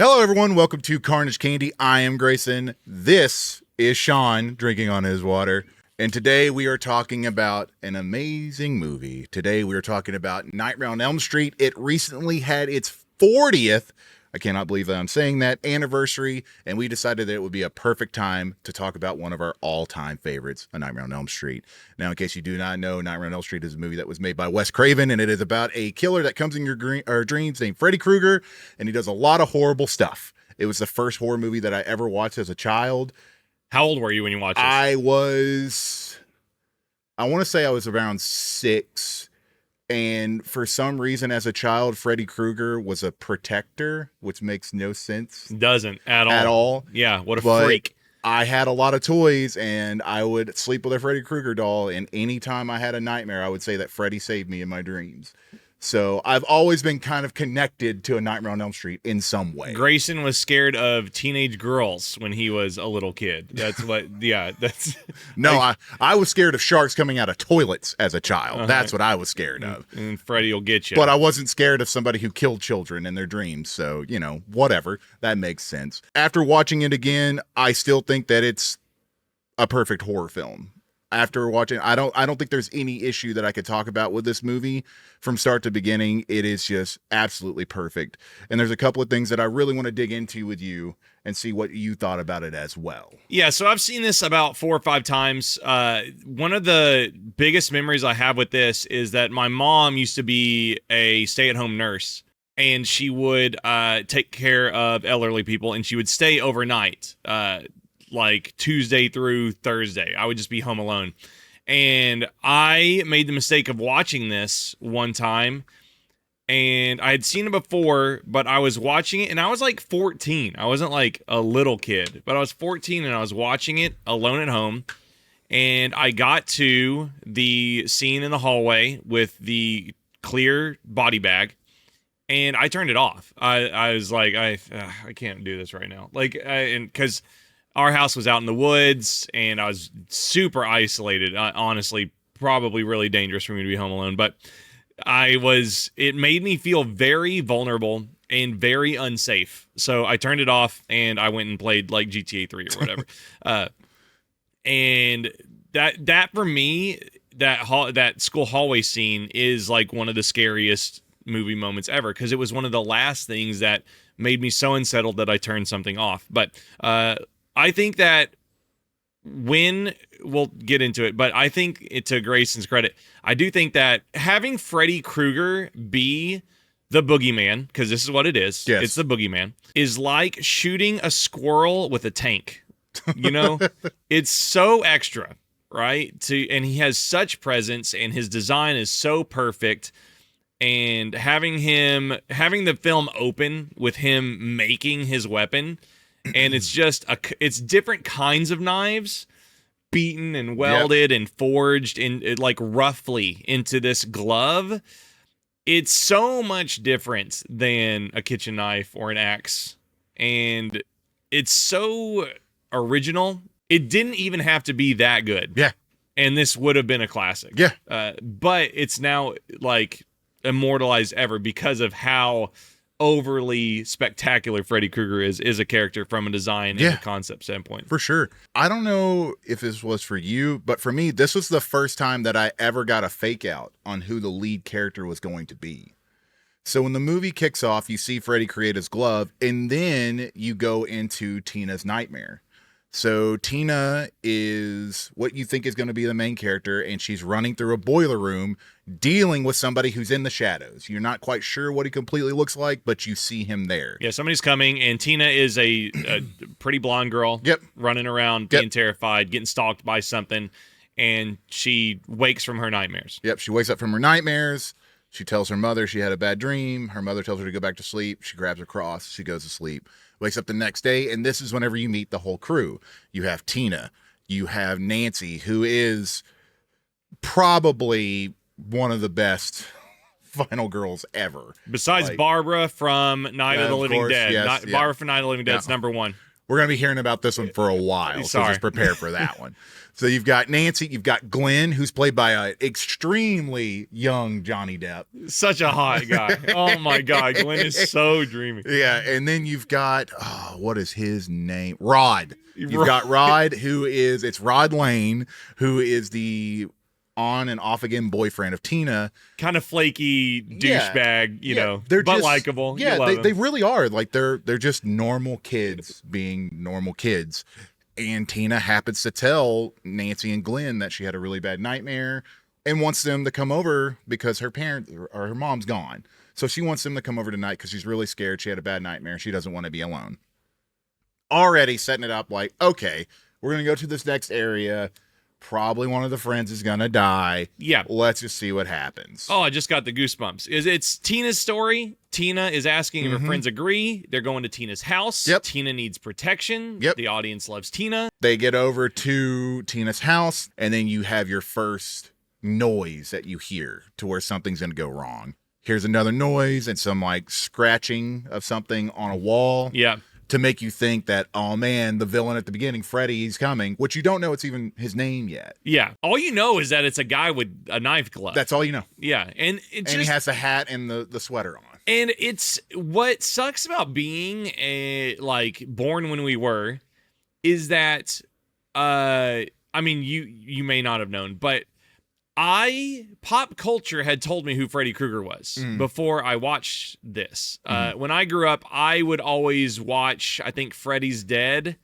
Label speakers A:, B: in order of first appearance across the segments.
A: Hello, everyone. Welcome to Carnage Candy. I am Grayson. This is Sean drinking on his water. And today we are talking about an amazing movie. Today we are talking about Nightmare on Elm Street. It recently had its 40th, I cannot believe that I'm saying that, anniversary. And we decided that it would be a perfect time to talk about one of our all-time favorites, A Nightmare on Elm Street. Now, in case you do not know, Nightmare on Elm Street is a movie that was made by Wes Craven, and it is about a killer that comes in your dreams named Freddy Krueger, and he does a lot of horrible stuff. It was the first horror movie that I ever watched as a child.
B: How old were you when you watched this?
A: I want to say I was around 6. And for some reason, as a child, Freddy Krueger was a protector, which makes no sense.
B: Doesn't at all.
A: At all.
B: Yeah, what a
A: But
B: freak.
A: I had a lot of toys, and I would sleep with a Freddy Krueger doll, and anytime I had a nightmare, I would say that Freddy saved me in my dreams. So I've always been kind of connected to A Nightmare on Elm Street in some way.
B: Grayson was scared of teenage girls when he was a little kid. That's what, yeah, that's...
A: No,
B: like,
A: I was scared of sharks coming out of toilets as a child. That's what I was scared of.
B: And Freddy will get you.
A: But I wasn't scared of somebody who killed children in their dreams. So, whatever. That makes sense. After watching it again, I still think that it's a perfect horror film. After watching, I don't think there's any issue that I could talk about with this movie from start to beginning. It is just absolutely perfect. And there's a couple of things that I really want to dig into with you and see what you thought about it as well.
B: Yeah, so I've seen this about 4 or 5 times. One of the biggest memories I have with this is that my mom used to be a stay-at-home nurse, and she would take care of elderly people, and she would stay overnight, like Tuesday through Thursday. I would just be home alone. And I made the mistake of watching this one time, and I had seen it before, but I was watching it, and I was like 14. I wasn't like a little kid, but I was 14, and I was watching it alone at home, and I got to the scene in the hallway with the clear body bag, and I turned it off. I was like, I can't do this right now. Like, and because our house was out in the woods, and I was super isolated. Honestly, probably really dangerous for me to be home alone. But it made me feel very vulnerable and very unsafe. So I turned it off, and I went and played like GTA 3 or whatever. And that for me, that school hallway scene is like one of the scariest movie moments ever, because it was one of the last things that made me so unsettled that I turned something off. But I think that we'll get into it, but I think to Grayson's credit, I do think that having Freddy Krueger be the boogeyman, because this is what it is,
A: yes.
B: It's the boogeyman, is like shooting a squirrel with a tank. It's so extra, right? And he has such presence, and his design is so perfect. And having the film open with him making his weapon, and it's just it's different kinds of knives beaten and welded and forged in like roughly into this glove. It's so much different than a kitchen knife or an axe, and it's so original. It didn't even have to be that good.
A: Yeah.
B: And this would have been a classic.
A: Yeah.
B: But it's now like immortalized ever because of how overly spectacular Freddy Krueger is a character from a design and a concept standpoint.
A: For sure. I don't know if this was for you, but for me, this was the first time that I ever got a fake out on who the lead character was going to be. So when the movie kicks off, you see Freddy create his glove, and then you go into Tina's nightmare. So Tina is what you think is going to be the main character, and she's running through a boiler room dealing with somebody who's in the shadows. You're not quite sure what he completely looks like, but you see him there.
B: Yeah, somebody's coming, and Tina is a pretty blonde girl running around being terrified, getting stalked by something, and she wakes from her nightmares.
A: Yep, she wakes up from her nightmares. She tells her mother she had a bad dream. Her mother tells her to go back to sleep. She grabs her cross. She goes to sleep. Wakes up the next day, and this is whenever you meet the whole crew. You have Tina. You have Nancy, who is probably one of the best final girls ever.
B: Besides Barbara from Night of the Living Dead.
A: Yes,
B: Barbara from Night of the Living Dead is number one.
A: We're going to be hearing about this one for a while, so
B: Sorry.
A: just prepare for that one. So you've got Nancy, you've got Glenn, who's played by an extremely young Johnny Depp.
B: Such a hot guy. Oh my God, Glenn is so dreamy.
A: Yeah, and then you've got, what is his name? Rod. You've got Rod, it's Rod Lane, who is the on and off again boyfriend of Tina.
B: Kind of flaky douchebag, you know,
A: they're
B: but
A: just
B: likable.
A: Yeah, they really are. Like they're just normal kids being normal kids. And Tina happens to tell Nancy and Glenn that she had a really bad nightmare and wants them to come over because her mom's gone. So she wants them to come over tonight because she's really scared. She had a bad nightmare. She doesn't want to be alone. Already setting it up like, okay, we're going to go to this next area. Probably one of the friends is going to die.
B: Yeah.
A: Let's just see what happens.
B: Oh, I just got the goosebumps. It's Tina's story. Tina is asking if her friends agree. They're going to Tina's house.
A: Yep.
B: Tina needs protection.
A: Yep.
B: The audience loves Tina.
A: They get over to Tina's house, and then you have your first noise that you hear to where something's going to go wrong. Here's another noise and some like scratching of something on a wall.
B: Yeah.
A: To make you think that, oh man, the villain at the beginning, Freddy, he's coming, which you don't know it's even his name yet.
B: Yeah. All you know is that it's a guy with a knife glove.
A: That's all you know.
B: Yeah. And
A: he has the hat and the sweater on.
B: And it's what sucks about being born when we were is that I mean you may not have known, but pop culture had told me who Freddy Krueger was before I watched this. When I grew up, I would always watch, I think, Freddy's Dead,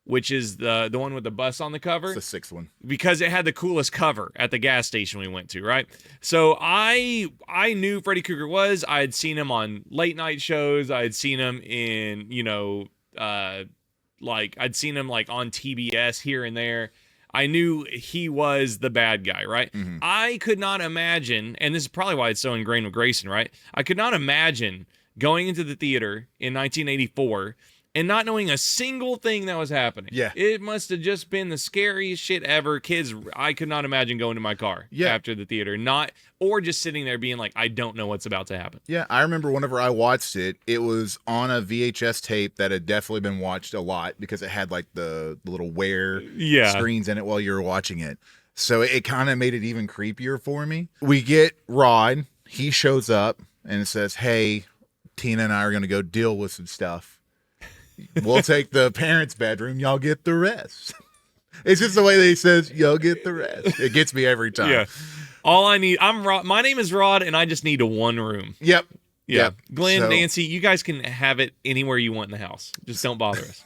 B: which is the one with the bus on the cover.
A: It's the sixth one. Because
B: it had the coolest cover at the gas station we went to, right? So I knew Freddy Krueger was. I had seen him on late night shows. I had seen him in, I'd seen him like on TBS here and there. I knew he was the bad guy, right? Mm-hmm. I could not imagine, and this is probably why it's so ingrained with Grayson, right? I could not imagine going into the theater in 1984 and not knowing a single thing that was happening.
A: Yeah.
B: It must have just been the scariest shit ever. Kids, I could not imagine going to my car after the theater, or just sitting there being like, I don't know what's about to happen.
A: Yeah, I remember whenever I watched it, it was on a VHS tape that had definitely been watched a lot because it had like the little wear screens in it while you were watching it. So it kind of made it even creepier for me. We get Rod. He shows up and says, hey, Tina and I are going to go deal with some stuff. We'll take the parents' bedroom. Y'all get the rest. It's just the way they says, y'all get the rest. It gets me every time.
B: Yeah. All I need, I'm Rod. My name is Rod, and I just need a one room.
A: Yep.
B: Yeah.
A: Yep.
B: Glenn, Nancy, you guys can have it anywhere you want in the house. Just don't bother us.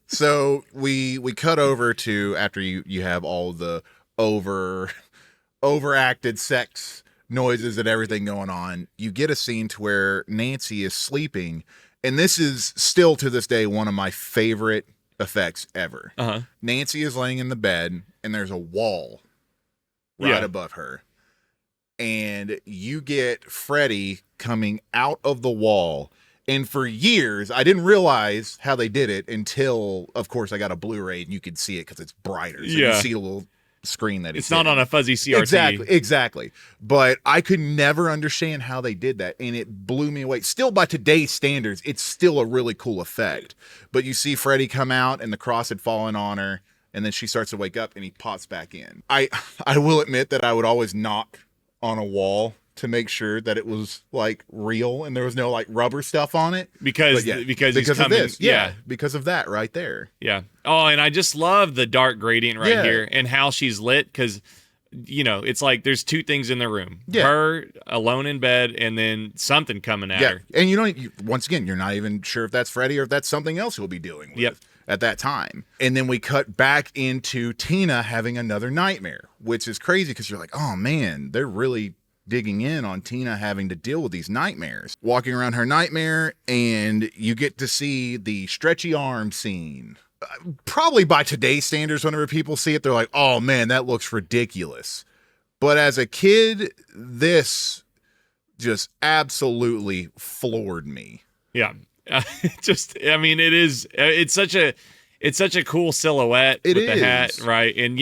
A: So we cut over to after you have all the overacted sex noises and everything going on. You get a scene to where Nancy is sleeping. And this is still to this day one of my favorite effects ever.
B: Uh-huh.
A: Nancy is laying in the bed, and there's a wall right above her. And you get Freddy coming out of the wall. And for years, I didn't realize how they did it until, of course, I got a Blu-ray, and you could see it because it's brighter. So you see a little screen that
B: it's not on a fuzzy CRT.
A: Exactly. But I could never understand how they did that, and it blew me away. Still, by today's standards, it's still a really cool effect. But you see Freddy come out, and the cross had fallen on her, and then she starts to wake up, and he pops back in. I will admit that I would always knock on a wall to make sure that it was like real and there was no like rubber stuff on it
B: because he's coming,
A: of this. Yeah, because of that right there.
B: Yeah. Oh, and I just love the dark gradient here and how she's lit because it's like there's two things in the room. Yeah. Her alone in bed and then something coming at her.
A: And once again, you're not even sure if that's Freddy or if that's something else he'll be dealing with at that time. And then we cut back into Tina having another nightmare, which is crazy because you're like, oh man, they're really digging in on Tina having to deal with these nightmares. Walking around her nightmare, and you get to see the stretchy arm scene. Probably by today's standards, whenever people see it, they're like, oh man, that looks ridiculous. But as a kid, this just absolutely floored me.
B: Yeah. It's such a cool silhouette with the hat, right? And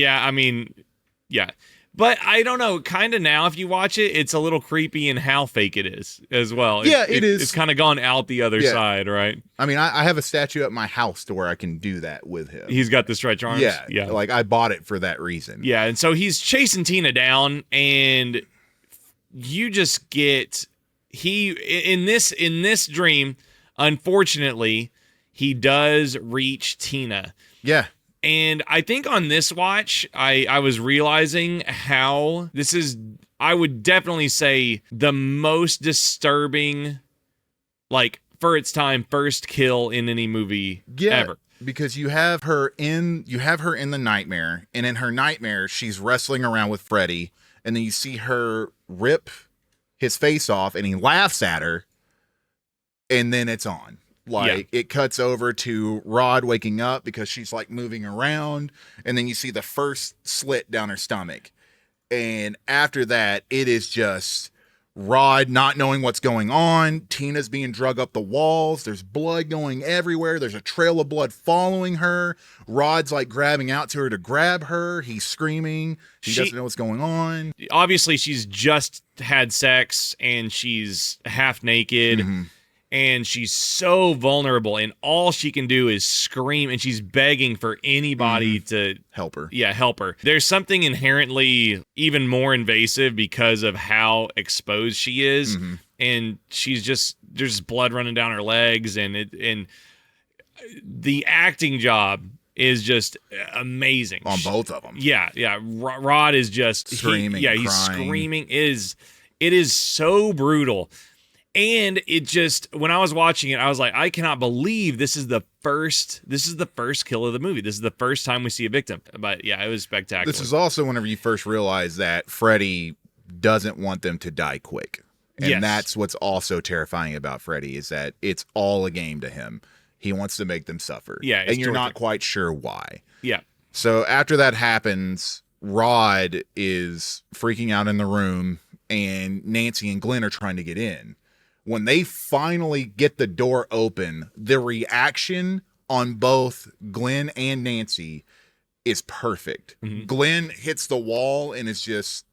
B: But I don't know, kind of now if you watch it, it's a little creepy in how fake it is as well.
A: Yeah, it is.
B: It's kind of gone out the other side, right?
A: I mean, I have a statue at my house to where I can do that with him.
B: He's got the stretch arms.
A: Yeah. Like, I bought it for that reason.
B: Yeah, and so he's chasing Tina down, and you just get in this dream, unfortunately, he does reach Tina.
A: Yeah.
B: And I think on this watch, I was realizing how this is, I would definitely say, the most disturbing, like, for its time, first kill in any movie ever.
A: Because you have her in the nightmare, and in her nightmare, she's wrestling around with Freddy, and then you see her rip his face off, and he laughs at her, and then it's on. Like, it cuts over to Rod waking up because she's like moving around, and then you see the first slit down her stomach. And after that, it is just Rod not knowing what's going on. Tina's being drug up the walls. There's blood going everywhere. There's a trail of blood following her. Rod's like grabbing out to her to grab her. He's screaming. He doesn't know what's going on.
B: Obviously, she's just had sex and she's half naked. Mm-hmm. And she's so vulnerable, and all she can do is scream, and she's begging for anybody to
A: help her.
B: Yeah, help her. There's something inherently even more invasive because of how exposed she is, and there's blood running down her legs, and the acting job is just amazing
A: on both of them.
B: Yeah. Rod is just
A: screaming.
B: He's screaming. It is so brutal. And it just, when I was watching it, I was like, I cannot believe this is the first kill of the movie. This is the first time we see a victim. But yeah, it was spectacular.
A: This is also whenever you first realize that Freddy doesn't want them to die quick. And that's what's also terrifying about Freddy, is that it's all a game to him. He wants to make them suffer.
B: Yeah.
A: And you're not quite sure why.
B: Yeah.
A: So after that happens, Rod is freaking out in the room, and Nancy and Glenn are trying to get in. When they finally get the door open, the reaction on both Glenn and Nancy is perfect. Mm-hmm. Glenn hits the wall and is just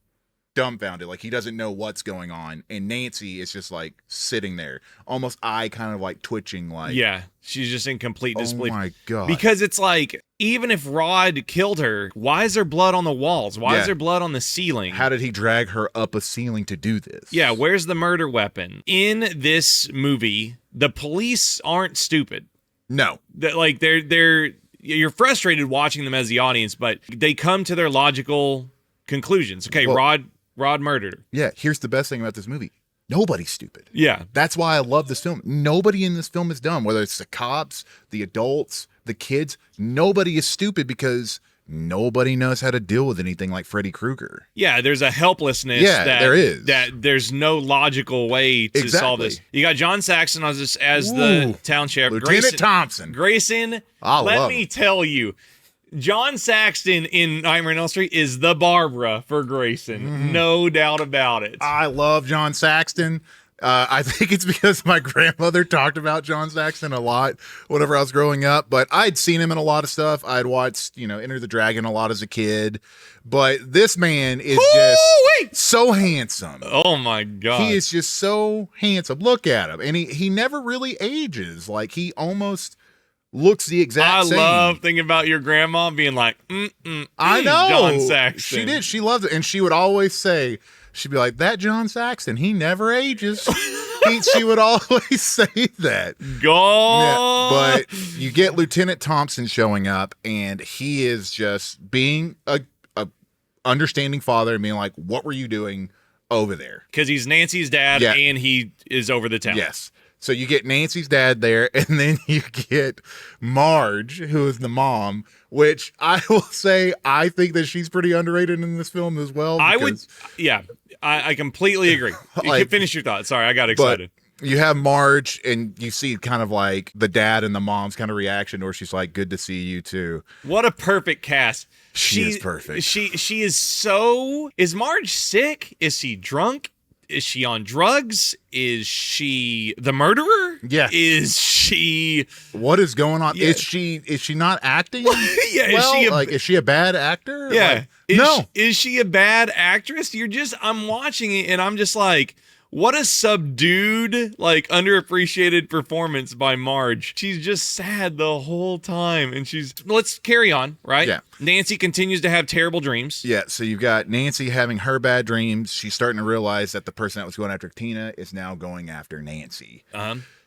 A: dumbfounded, like he doesn't know what's going on. And Nancy is just like sitting there, almost eye kind of like twitching, like,
B: yeah, she's just in complete disbelief.
A: Oh my God.
B: Because it's like, even if Rod killed her, why is there blood on the walls? Why is there blood on the ceiling?
A: How did he drag her up a ceiling to do this?
B: Yeah, where's the murder weapon? In this movie, the police aren't stupid.
A: No.
B: You're frustrated watching them as the audience, but they come to their logical conclusions. Okay, well, Rod murdered her.
A: Yeah, here's the best thing about this movie. Nobody's stupid.
B: Yeah.
A: That's why I love this film. Nobody in this film is dumb, whether it's the cops, the adults, the kids. Nobody is stupid because nobody knows how to deal with anything like Freddy Krueger.
B: Yeah, there's a helplessness
A: there is.
B: That there's no logical way to solve this. You got John Saxon as the town sheriff.
A: Lieutenant Thompson.
B: Grayson, let me tell you, John Saxton in Nightmare on Elm Street is the Barbara for Grayson. No doubt about it.
A: I love John Saxton. I think it's because my grandmother talked about John Saxton a lot whenever I was growing up, but I'd seen him in a lot of stuff. I'd watched, Enter the Dragon a lot as a kid, but this man is just so handsome.
B: Oh my God.
A: He is just so handsome. Look at him. And he never really ages. Like, he almost looks the exact same.
B: I love thinking about your grandma being like,
A: I know.
B: John Saxton.
A: She did. She loved it. And she would always say, she'd be like, that John Saxton, he never ages. She would always say that.
B: Go.
A: Yeah, but you get Lieutenant Thompson showing up, and he is just being a understanding father and being like, what were you doing over there?
B: Because he's Nancy's dad, and he is over the town.
A: Yes. So you get Nancy's dad there, and then you get Marge, who is the mom, which I will say I think that she's pretty underrated in this film as well.
B: I completely agree. You can finish your thought. Sorry, I got excited.
A: But you have Marge, and you see kind of like the dad and the mom's kind of reaction, where she's like, good to see you too.
B: What a perfect cast.
A: She is perfect.
B: She is so... Is Marge sick? Is she drunk? Is she on drugs? Is she the murderer?
A: Yeah.
B: Is she?
A: What is going on?
B: Yeah.
A: Is she not acting?
B: Yeah.
A: Well, is she a bad actor?
B: Yeah.
A: No.
B: Is she a bad actress? I'm watching it and I'm just like, what a subdued, like underappreciated performance by Marge. She's just sad the whole time. And let's carry on, right?
A: Yeah.
B: Nancy continues to have terrible dreams.
A: Yeah, so you've got Nancy having her bad dreams. She's starting to realize that the person that was going after Tina is now going after Nancy.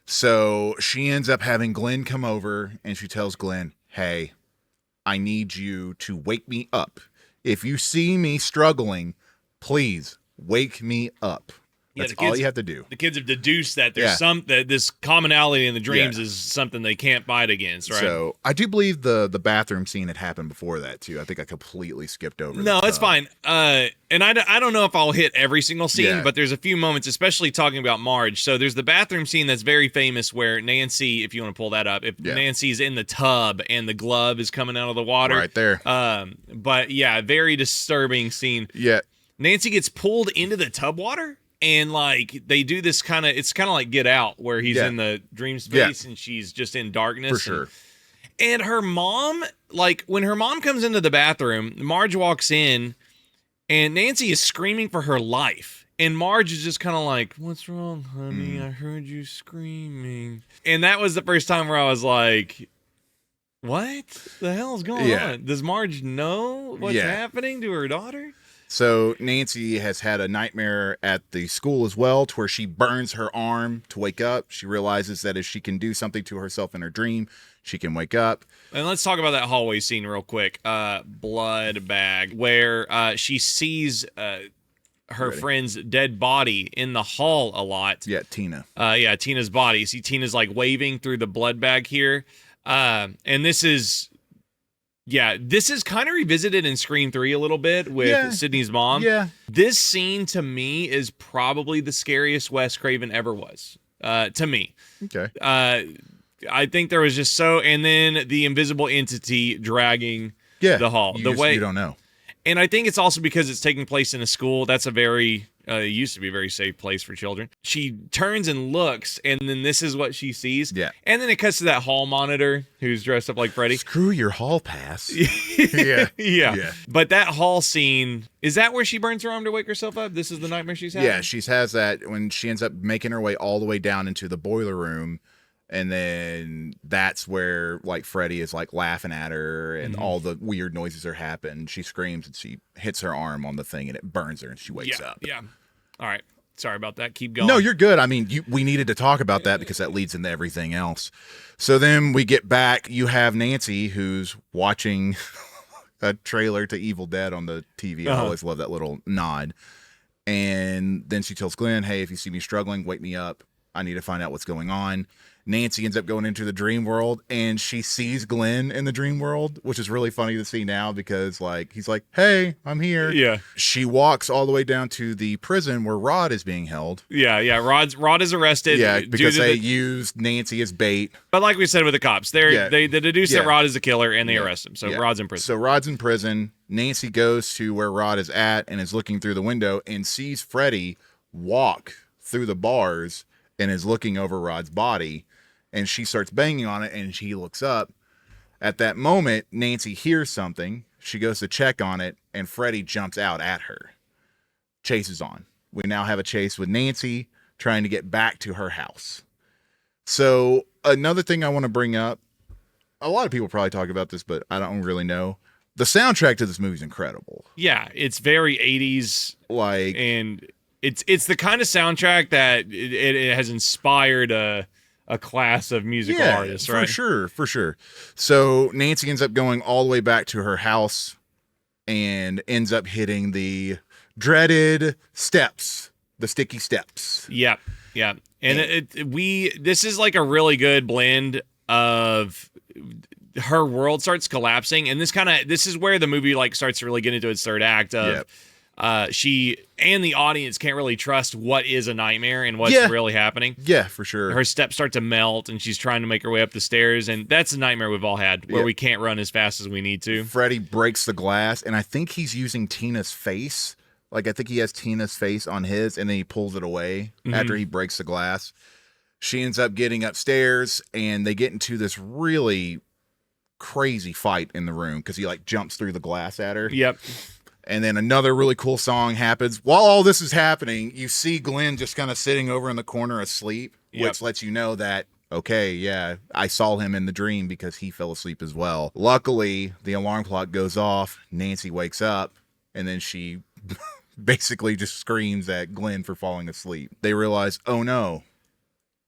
A: So she ends up having Glenn come over and she tells Glenn, hey, I need you to wake me up. If you see me struggling, please wake me up. That's all you have to do.
B: The kids have deduced that there's that this commonality in the dreams
A: Yeah.
B: is something they can't fight against, right?
A: So I do believe the bathroom scene had happened before that too. I think I completely skipped over.
B: No, it's fine. And I don't know if I'll hit every single scene,
A: Yeah.
B: but there's a few moments, especially talking about Marge. So there's the bathroom scene that's very famous where Nancy, if you want to pull that up, Nancy's in the tub and the glove is coming out of the water.
A: Right there.
B: But yeah, very disturbing scene.
A: Yeah.
B: Nancy gets pulled into the tub water. And like they do this it's kind of like Get Out, where he's in the dream space and she's just in darkness.
A: For sure.
B: And her mom, like when her mom comes into the bathroom, Marge walks in and Nancy is screaming for her life. And Marge is just kind of like, what's wrong, honey? I heard you screaming. And that was the first time where I was like, what the hell is going on? Does Marge know what's happening to her daughter?
A: So Nancy has had a nightmare at the school as well, to where she burns her arm to wake up. She realizes that if she can do something to herself in her dream, she can wake up.
B: And let's talk about that hallway scene real quick. Blood bag, where she sees her friend's dead body in the hall a lot.
A: Yeah, Tina.
B: Tina's body. See, Tina's like waving through the blood bag here. And this is kind of revisited in Scream 3 a little bit with Sydney's mom.
A: Yeah.
B: This scene to me is probably the scariest Wes Craven ever was. To me.
A: Okay.
B: I think there was just and then the invisible entity dragging the hall. You
A: don't know.
B: And I think it's also because it's taking place in a school. That's a very used to be a very safe place for children. She turns and looks, and then this is what she sees.
A: Yeah.
B: And then it cuts to that hall monitor who's dressed up like Freddy.
A: Screw your hall pass.
B: Yeah. But that hall scene, is that where she burns her arm to wake herself up? This is the nightmare she's having?
A: Yeah, she has that when she ends up making her way all the way down into the boiler room. And then that's where like Freddy is like laughing at her and all the weird noises are happening. She screams and she hits her arm on the thing and it burns her and she wakes up.
B: Yeah. All right. Sorry about that. Keep going.
A: No, you're good. I mean, we needed to talk about that because that leads into everything else. So then we get back. You have Nancy who's watching a trailer to Evil Dead on the TV. I always love that little nod. And then she tells Glenn, hey, if you see me struggling, wake me up. I need to find out what's going on. Nancy ends up going into the dream world and she sees Glenn in the dream world, which is really funny to see now because like he's like, hey, I'm here.
B: Yeah.
A: She walks all the way down to the prison where Rod is being held.
B: Yeah. Rod is arrested.
A: Yeah, because they used Nancy as bait.
B: But like we said with the cops, they deduce that Rod is the killer and they arrest him. So Rod's in prison.
A: So Rod's in prison. Nancy goes to where Rod is at and is looking through the window and sees Freddy walk through the bars and is looking over Rod's body. And she starts banging on it, and she looks up. At that moment, Nancy hears something. She goes to check on it, and Freddy jumps out at her. Chase is on. We now have a chase with Nancy trying to get back to her house. So another thing I want to bring up, a lot of people probably talk about this, but I don't really know. The soundtrack to this movie is incredible.
B: Yeah, it's very 80s. And it's the kind of soundtrack that it has inspired a class of musical artists, right?
A: For sure. So Nancy ends up going all the way back to her house and ends up hitting the dreaded steps, the sticky steps.
B: Yeah. And this is like a really good blend of her world starts collapsing, and this is where the movie like starts to really get into its third act of she and the audience can't really trust what is a nightmare and what's really happening.
A: Yeah, for sure.
B: Her steps start to melt and she's trying to make her way up the stairs, and that's a nightmare we've all had where we can't run as fast as we need to.
A: Freddy breaks the glass, and I think he's using Tina's face. Like I think he has Tina's face on his, and then he pulls it away after he breaks the glass. She ends up getting upstairs, and they get into this really crazy fight in the room because he like jumps through the glass at her.
B: Yep.
A: And then another really cool song happens. While all this is happening, you see Glenn just kind of sitting over in the corner asleep, which lets you know that, okay, yeah, I saw him in the dream because he fell asleep as well. Luckily, the alarm clock goes off. Nancy wakes up, and then she basically just screams at Glenn for falling asleep. They realize, oh no,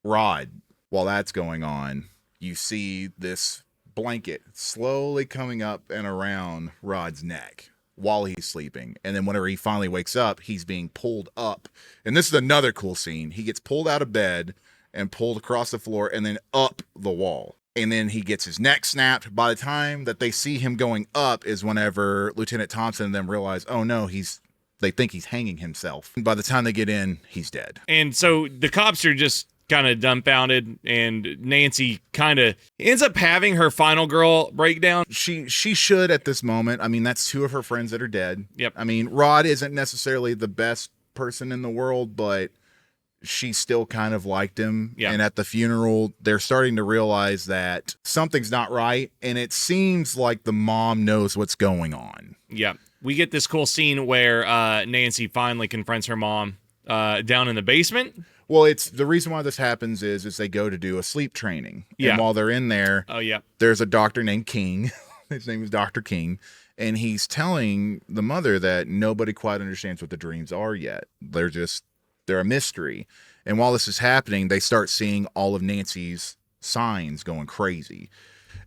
A: Rod. While that's going on, you see this blanket slowly coming up and around Rod's neck while he's sleeping. And then whenever he finally wakes up, he's being pulled up. And this is another cool scene. He gets pulled out of bed and pulled across the floor and then up the wall. And then he gets his neck snapped. By the time that they see him going up is whenever Lieutenant Thompson and them realize, oh no, they think he's hanging himself. And by the time they get in, he's dead.
B: And so the cops are just kind of dumbfounded, and Nancy kind of ends up having her final girl breakdown.
A: She should at this moment. I mean, that's two of her friends that are dead.
B: Yep.
A: I mean, Rod isn't necessarily the best person in the world, but she still kind of liked him.
B: Yeah.
A: And at the funeral, they're starting to realize that something's not right, and it seems like the mom knows what's going on.
B: Yeah. We get this cool scene where Nancy finally confronts her mom down in the basement.
A: Well, it's the reason why this happens is they go to do a sleep training.
B: Yeah.
A: And while they're in there,
B: there's
A: a doctor named King. His name is Dr. King. And he's telling the mother that nobody quite understands what the dreams are yet. They're a mystery. And while this is happening, they start seeing all of Nancy's signs going crazy.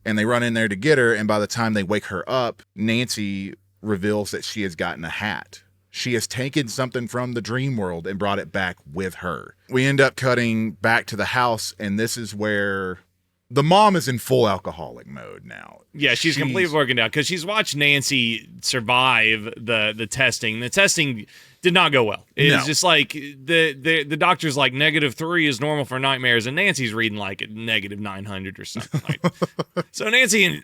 A: And they run in there to get her. And by the time they wake her up, Nancy reveals that she has gotten a hat. She has taken something from the dream world and brought it back with her. We end up cutting back to the house, and this is where the mom is in full alcoholic mode now.
B: Yeah, she's completely broken down because she's watched Nancy survive the testing. The testing did not go well. It's just like the doctor's like -3 is normal for nightmares, and Nancy's reading like -900 or something. So Nancy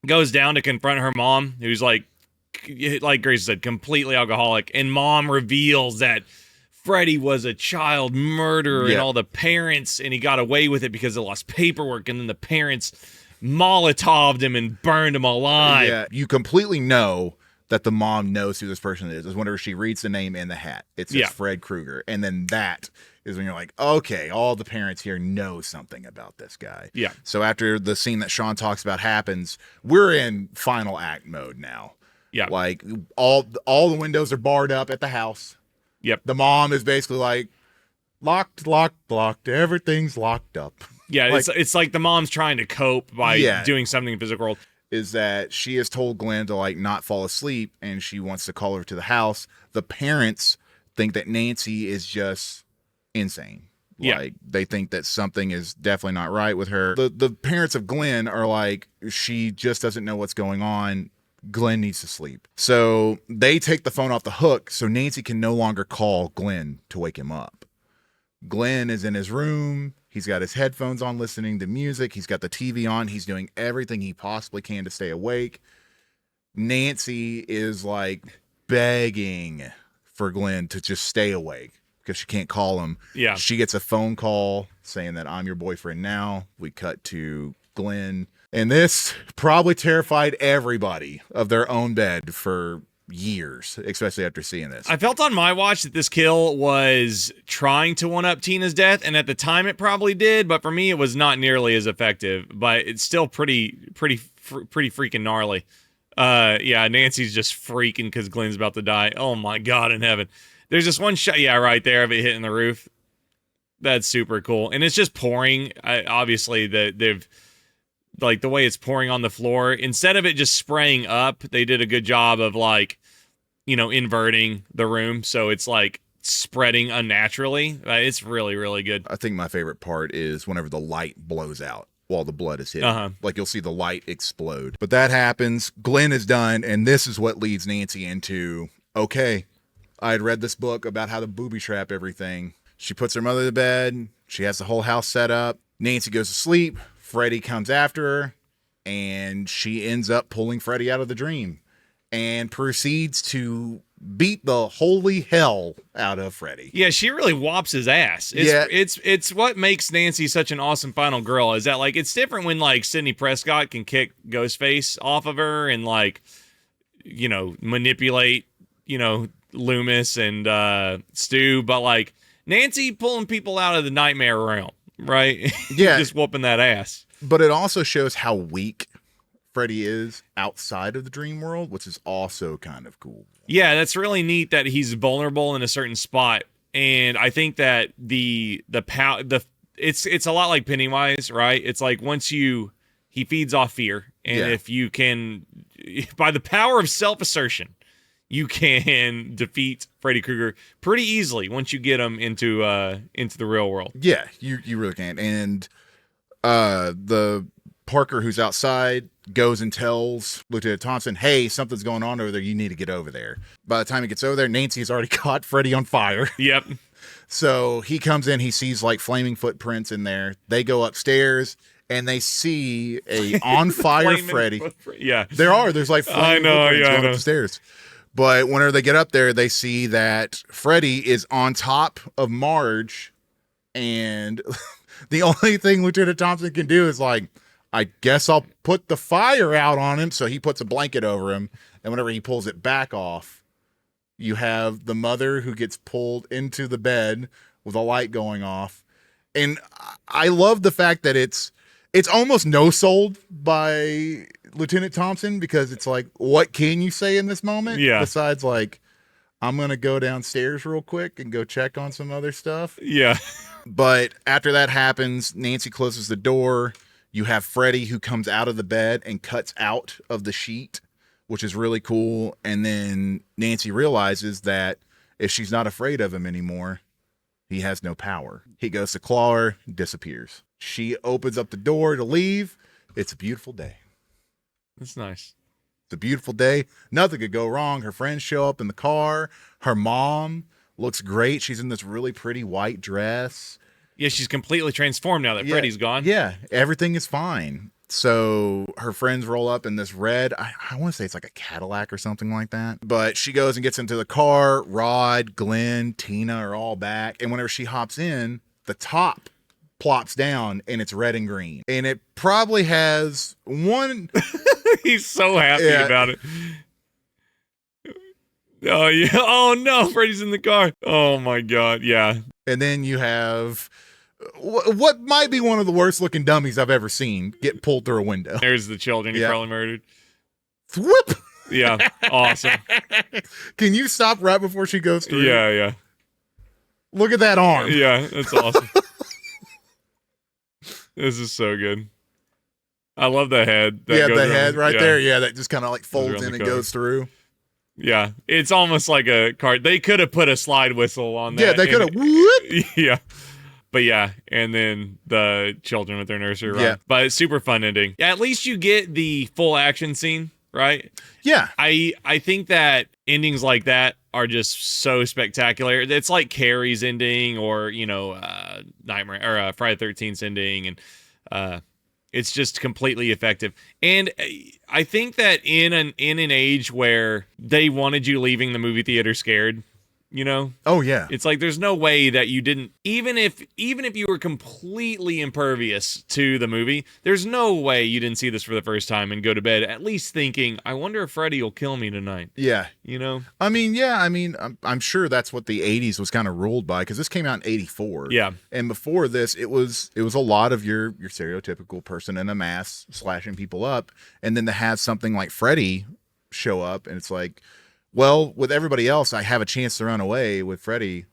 B: goes down to confront her mom, who's like Grace said, completely alcoholic, and mom reveals that Freddy was a child murderer and all the parents, and he got away with it because they lost paperwork, and then the parents Molotoved him and burned him alive.
A: Yeah, you completely know that the mom knows who this person is whenever she reads the name in the hat. It says Fred Krueger, and then that is when you're like, okay, all the parents here know something about this guy.
B: Yeah.
A: So after the scene that Sean talks about happens, we're in final act mode now.
B: Yeah.
A: Like all the windows are barred up at the house.
B: Yep.
A: The mom is basically like locked. Everything's locked up.
B: Yeah.
A: Like,
B: it's like the mom's trying to cope by doing something in the physical world.
A: Is that she has told Glenn to like not fall asleep, and she wants to call her to the house. The parents think that Nancy is just insane.
B: Yeah.
A: Like they think that something is definitely not right with her. The parents of Glenn are like, she just doesn't know what's going on. Glenn needs to sleep. So they take the phone off the hook so Nancy can no longer call Glenn to wake him up. Glenn is in his room. He's got his headphones on listening to music. He's got the TV on. He's doing everything he possibly can to stay awake. Nancy is like begging for Glenn to just stay awake because she can't call him.
B: Yeah.
A: She gets a phone call saying that I'm your boyfriend now. We cut to Glenn. And this probably terrified everybody of their own bed for years, especially after seeing this.
B: I felt on my watch that this kill was trying to one-up Tina's death, and at the time it probably did, but for me it was not nearly as effective, but it's still pretty freaking gnarly. Yeah, Nancy's just freaking because Glenn's about to die. Oh my God in heaven. There's this one shot, right there of it hitting the roof. That's super cool. And it's just pouring. Obviously, they've like the way it's pouring on the floor, instead of it just spraying up, they did a good job of like, inverting the room. So it's like spreading unnaturally. It's really, really good.
A: I think my favorite part is whenever the light blows out while the blood is hitting. Like you'll see the light explode. But that happens. Glenn is done. And this is what leads Nancy into, okay, I had read this book about how to booby trap everything. She puts her mother to bed. She has the whole house set up. Nancy goes to sleep. Freddy comes after her, and she ends up pulling Freddy out of the dream. and proceeds to beat the holy hell out of Freddy.
B: Yeah, she really whops his ass. It's what makes Nancy such an awesome final girl, is that, like, it's different when, like, Sidney Prescott can kick Ghostface off of her and, like, you know, manipulate, you know, Loomis and Stu, but, like, Nancy pulling people out of the nightmare realm, right?
A: Yeah.
B: Just whooping that ass.
A: But it also shows how weak Freddy is outside of the dream world, which is also kind of cool.
B: Yeah, that's really neat that he's vulnerable in a certain spot. And I think that it's a lot like Pennywise, right? It's like he feeds off fear. And if you can, by the power of self-assertion, you can defeat Freddy Krueger pretty easily once you get him into the real world.
A: Yeah, you really can. And the Parker, who's outside, goes and tells Lieutenant Thompson, hey, something's going on over there. You need to get over there. By the time he gets over there, Nancy's already caught Freddy on fire.
B: Yep.
A: So he comes in, he sees like flaming footprints in there. They go upstairs and they see a on fire Freddy.
B: Yeah.
A: There's like flaming footprints going up the stairs. But whenever they get up there, they see that Freddy is on top of Marge, and the only thing Lieutenant Thompson can do is like, I guess I'll put the fire out on him. So he puts a blanket over him, and whenever he pulls it back off, you have the mother who gets pulled into the bed with a light going off. And I love the fact that it's almost no-sold by Lieutenant Thompson, because it's like, what can you say in this moment?
B: Yeah.
A: Besides, like, I'm going to go downstairs real quick and go check on some other stuff.
B: Yeah.
A: But after that happens, Nancy closes the door. You have Freddy, who comes out of the bed and cuts out of the sheet, which is really cool. And then Nancy realizes that if she's not afraid of him anymore, he has no power. He goes to claw her, disappears. She opens up the door to leave. It's a beautiful day.
B: That's nice.
A: It's a beautiful day. Nothing could go wrong. Her friends show up in the car. Her mom looks great. She's in this really pretty white dress.
B: Yeah, she's completely transformed now that Freddy's gone.
A: Yeah, everything is fine. So her friends roll up in this red, I want to say it's like a Cadillac or something like that. But she goes and gets into the car. Rod, Glenn, Tina are all back. And whenever she hops in, the top plops down and it's red and green. And it probably has one...
B: He's so happy about it. Oh, yeah. Oh, no. Freddy's in the car. Oh, my God. Yeah.
A: And then you have what might be one of the worst looking dummies I've ever seen get pulled through a window.
B: There's the children he probably murdered.
A: Whoop!
B: Yeah. Awesome.
A: Can you stop right before she goes through?
B: Yeah, yeah.
A: Look at that arm.
B: Yeah, that's awesome. This is so good. I love the head.
A: The head right there. Yeah, that just kind of like folds in and goes through.
B: Yeah, it's almost like a card. They could have put a slide whistle on that.
A: Yeah, they could have.
B: Yeah. But yeah, and then the children with their nursery rhyme.
A: Yeah.
B: But it's super fun ending. Yeah, at least you get the full action scene, right?
A: Yeah.
B: I think that endings like that are just so spectacular. It's like Carrie's ending, or, you know, Nightmare or Friday the 13th ending, and it's just completely effective. And I think that in an age where they wanted you leaving the movie theater scared, you know?
A: Oh yeah.
B: It's like there's no way that you didn't, even if you were completely impervious to the movie, there's no way you didn't see this for the first time and go to bed at least thinking, I wonder if Freddy will kill me tonight.
A: Yeah.
B: You know?
A: I mean, I'm sure that's what the 80s was kind of ruled by, because this came out in 84.
B: Yeah.
A: And before this, it was a lot of your stereotypical person in a mask slashing people up, and then to have something like Freddy show up, and it's like, well, with everybody else, I have a chance to run away. With Freddy,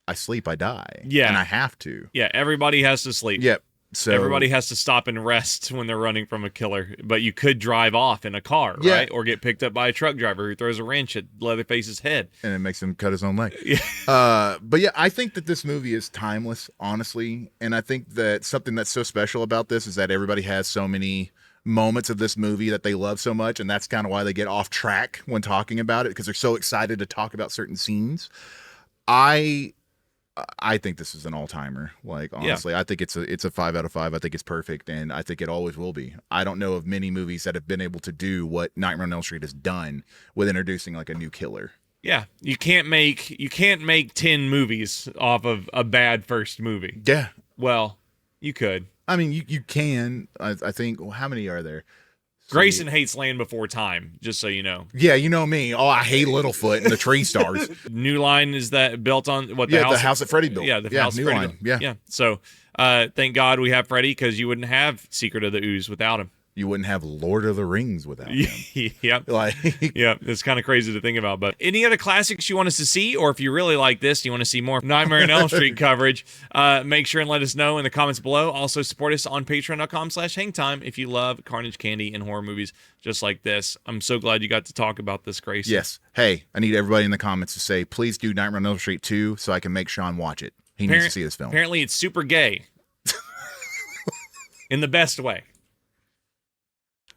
A: I sleep, I die.
B: Yeah.
A: And I have to.
B: Yeah, everybody has to sleep.
A: Yep. So
B: everybody has to stop and rest when they're running from a killer. But you could drive off in a car, right? Or get picked up by a truck driver who throws a wrench at Leatherface's head.
A: And it makes him cut his own leg.
B: Yeah.
A: But yeah, I think that this movie is timeless, honestly. And I think that something that's so special about this is that everybody has so many moments of this movie that they love so much, and that's kind of why they get off track when talking about it, because they're so excited to talk about certain scenes. I I think this is an all-timer. Like, honestly, I think it's a 5 out of 5. I think it's perfect, and I think it always will be. I don't know of many movies that have been able to do what Nightmare on Elm Street has done with introducing like a new killer.
B: Yeah, you can't make 10 movies off of a bad first movie.
A: Yeah.
B: Well, you could.
A: I mean, you can. I think. Well, how many are there?
B: Grayson hates Land Before Time, just so you know.
A: Yeah, you know me. Oh, I hate Littlefoot and the Tree Stars.
B: New Line is that built on what?
A: The house that Freddy built.
B: Yeah, the house
A: New
B: Freddy
A: Line.
B: built. Yeah. So, thank God we have Freddy, because you wouldn't have Secret of the Ooze without him.
A: You wouldn't have Lord of the Rings without him.
B: Yep.
A: Like,
B: yeah, it's kind of crazy to think about. But any other classics you want us to see, or if you really like this, you want to see more Nightmare on Elm Street coverage, make sure and let us know in the comments below. Also, support us on patreon.com/hangtime if you love Carnage candy and horror movies just like this. I'm so glad you got to talk about this, Grace.
A: Yes. Hey, I need everybody in the comments to say, please do Nightmare on Elm Street 2 so I can make Sean watch it. He needs to see this film.
B: Apparently, it's super gay. In the best way.